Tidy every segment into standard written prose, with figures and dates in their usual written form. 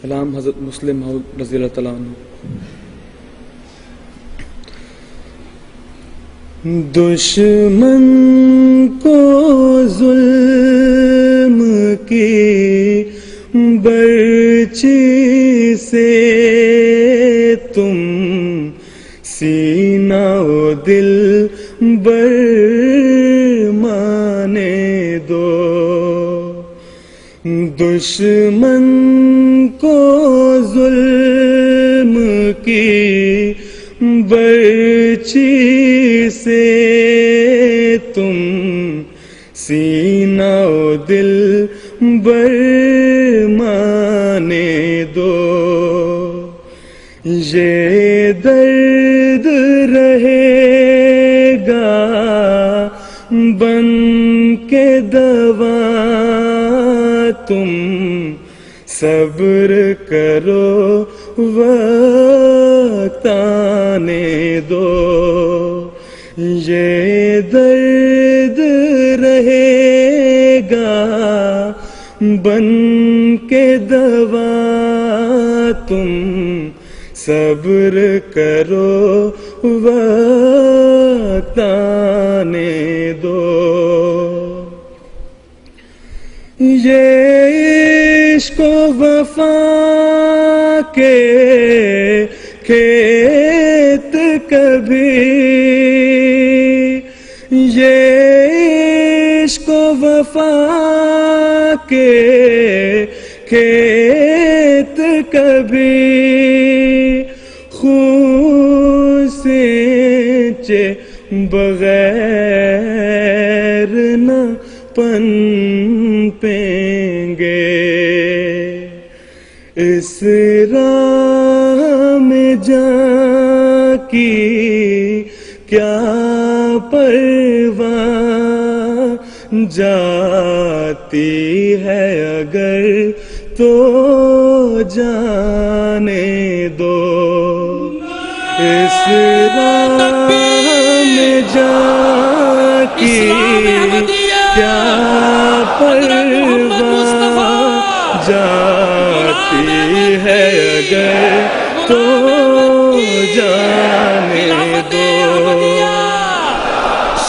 کلام حضرت مسلم موعود رضی اللہ تعالیٰ عنہ۔ دشمن کو ظلم کی برچی سے تم سینہ و دل بر مانے دو، دشمن کو ظلم کی برچی سے تم سینہ و دل بر مانے دو، یہ درد رہے گا بن کے دوا، تم صبر کرو وقت آنے دو، یہ درد رہے گا بن کے دوا، تم صبر کرو وقت آنے دو، یہ عشق و وفا کے کھیت کبھی، یہ عشق و وفا کے کھیت کبھی خون سینچے بغیر نہ پنپیں گے، اس راہ میں جان کی کیا پرواہ، جاتی ہے اگر تو جانے دو، اس راہ میں جان کی کیا پرواہ، جاتی ہے اگر تو جانے دو،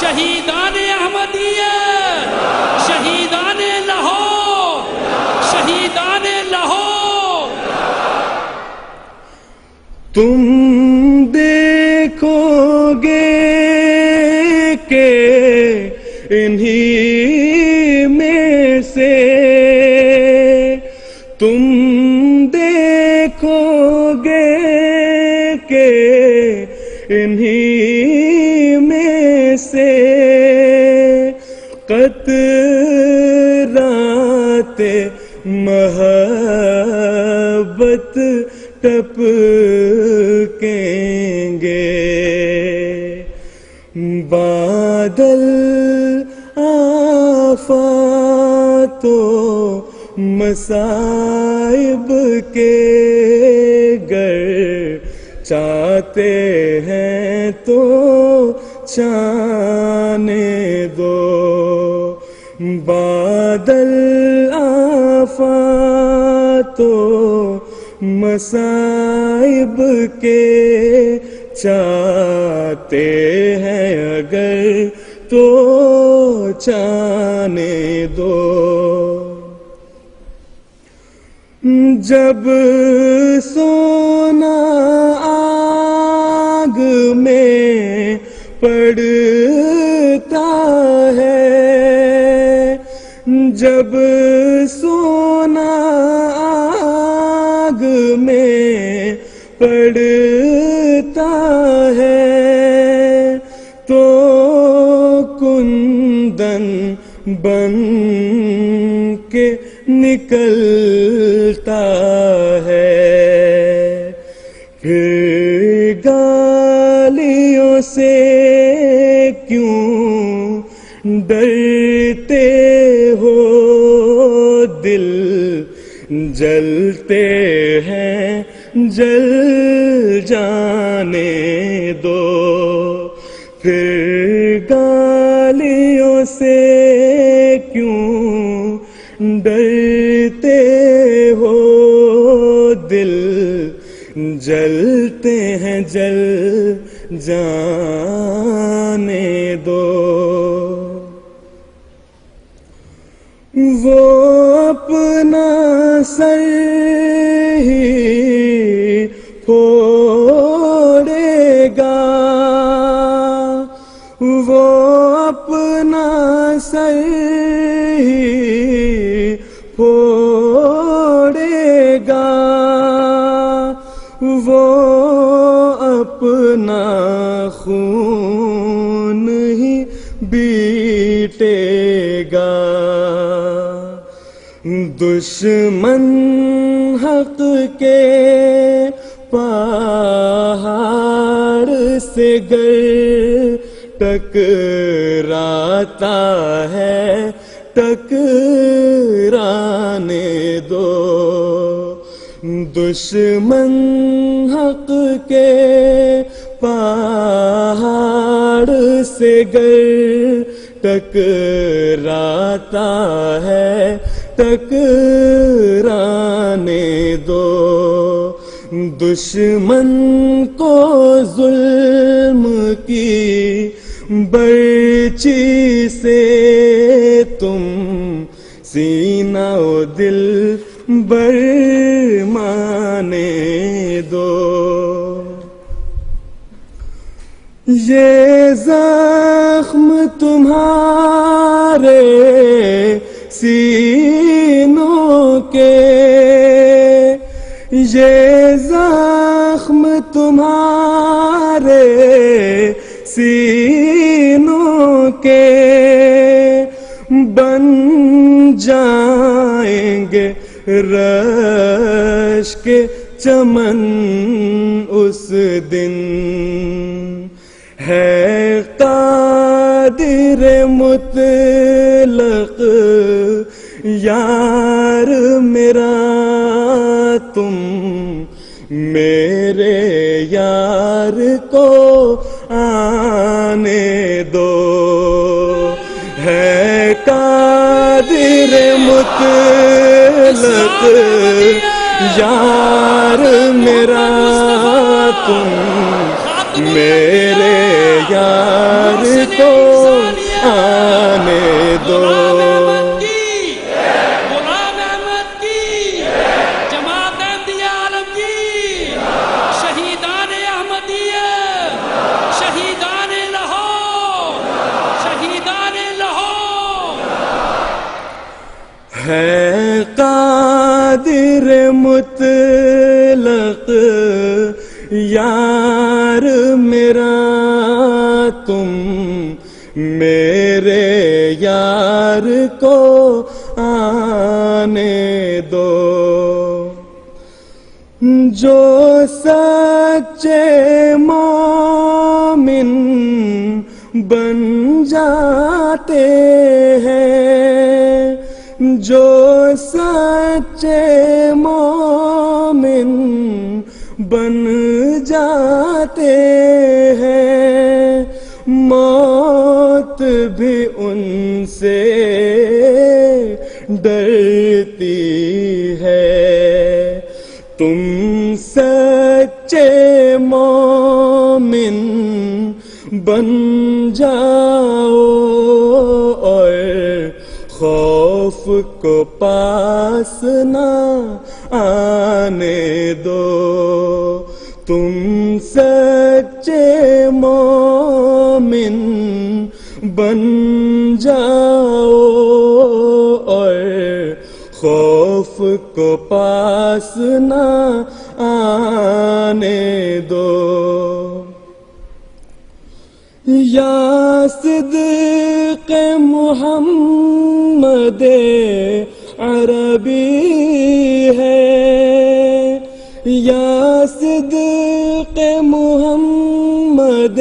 شہیدان احمدیہ، شہیدان لاہور، شہیدان لاہور، تم دیکھو گے کہ انہی میں سے، تم دیکھو گے کہ انہی میں سے قطرات محبت ٹپکیں گے، بادل آفات و مصائب کے گر چاہتے ہیں تو چھانے دو، بادل آفات و مصائب کے چاہتے ہیں اگر تو چھانے دو، جب سونا آگ میں پڑتا ہے، جب سونا آگ میں پڑتا ہے تو کندن بن کے نکلتا ہے، پھر گالیوں سے کیوں ڈرتے ہو، دل جلتے ہیں جل جانے دو، پھر گالیوں سے کیوں ڈرتے ہو، دل جلتے ہیں جل جانے دو. وہ اپنا سر ہی پھوڑے گا، وہ اپنا سر ہی پھوڑے گا، وہ اپنا خون ہی بیٹے گا. دشمن حق کے پہاڑ سے گر ٹکراتا ہے ٹکرانے دو. دشمن حق کے پہاڑ سے گر ٹکراتا ہے ٹکرانے دو. دشمن کو ظلم کی برچی سے تم سینہ و دل برمانے دو. یہ زخم تمہارے سینوں کے، یہ زخم تمہارے سینوں کے بن جائیں گے رشک چمن اس دن. ہے قادر مطلق یار میرا، تم میرے یار کو آنے دو. ہے قادر مطلق یار میرا، تم میرے یار کو آنے دو. غلام احمد کی، جماعت احمدیہ عالم کی، شہیدان احمدیہ، شہیدان لاہور، شہیدان لاہور. ہے قادر مطلق یار میرا، تم میرے یار کو آنے دو. جو سچے مومن بن جاتے ہیں، جو سچے مومن بن جاتے ہیں، موت بھی ان سے ڈرتی ہے. تم سچے مومن بن جاؤ اور خوف کو پاس نہ آنے دو. تم سچے مومن بن جاؤ اور خوف کو پاس نہ آنے دو. یا صدق محمد عربی ہے، یا صدق محمد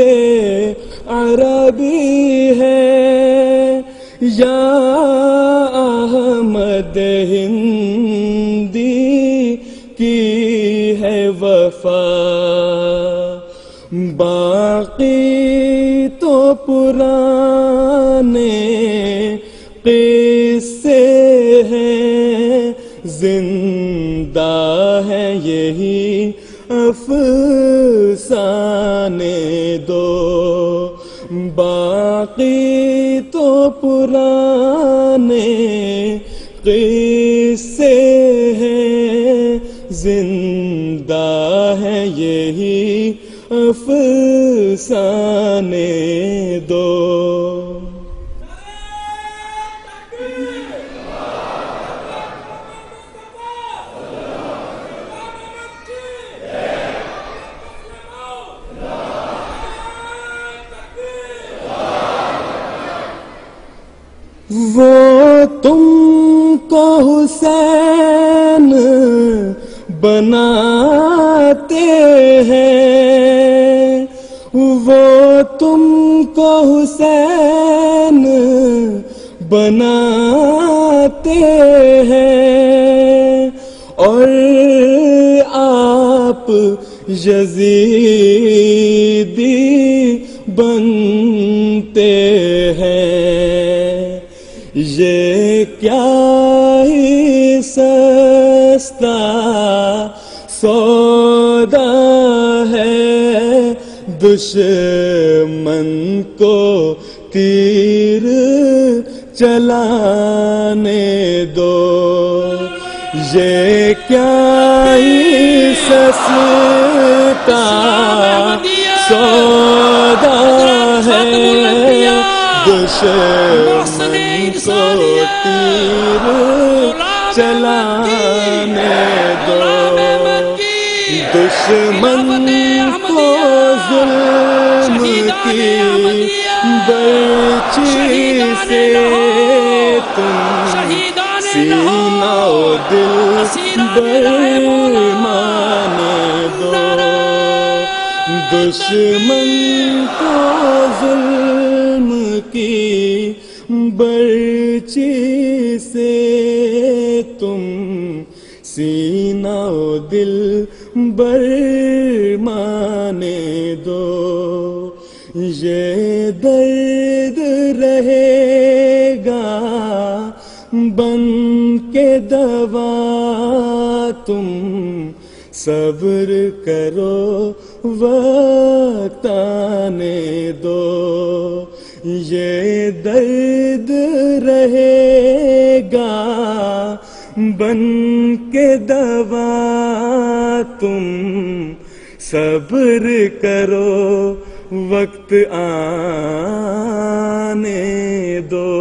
عربی ہے، یا احمد ہندی کی ہے وفا. باقی تو پرانے قصے ہیں زندہ ہے یہی افسانے دو، باقی تو پرانے قصے ہیں، زندہ ہے یہی افسانے دو۔ وہ تم کو حسین بناتے ہیں، وہ تم کو حسین بناتے ہیں، اور آپ یزیدی بنتے ہیں۔ یہ کیا ہی سستا سودا ہے، دشمن کو تیر چلانے دو۔ یہ کیا ہی سستا سودا ہے، دشمن کو تیر چلانے دو، دشمن کو ظلم کی برچی سے تم سینہ و دل برمانے دو، دشمن کو ظلم کی برچی سے تم سینہ و دل برمانے دو۔ یہ درد رہے گا بن کے دوا، تم صبر کرو وقت آنے دو۔ یہ درد رہے گا بن کے دوا، تم صبر کرو وقت آنے دو۔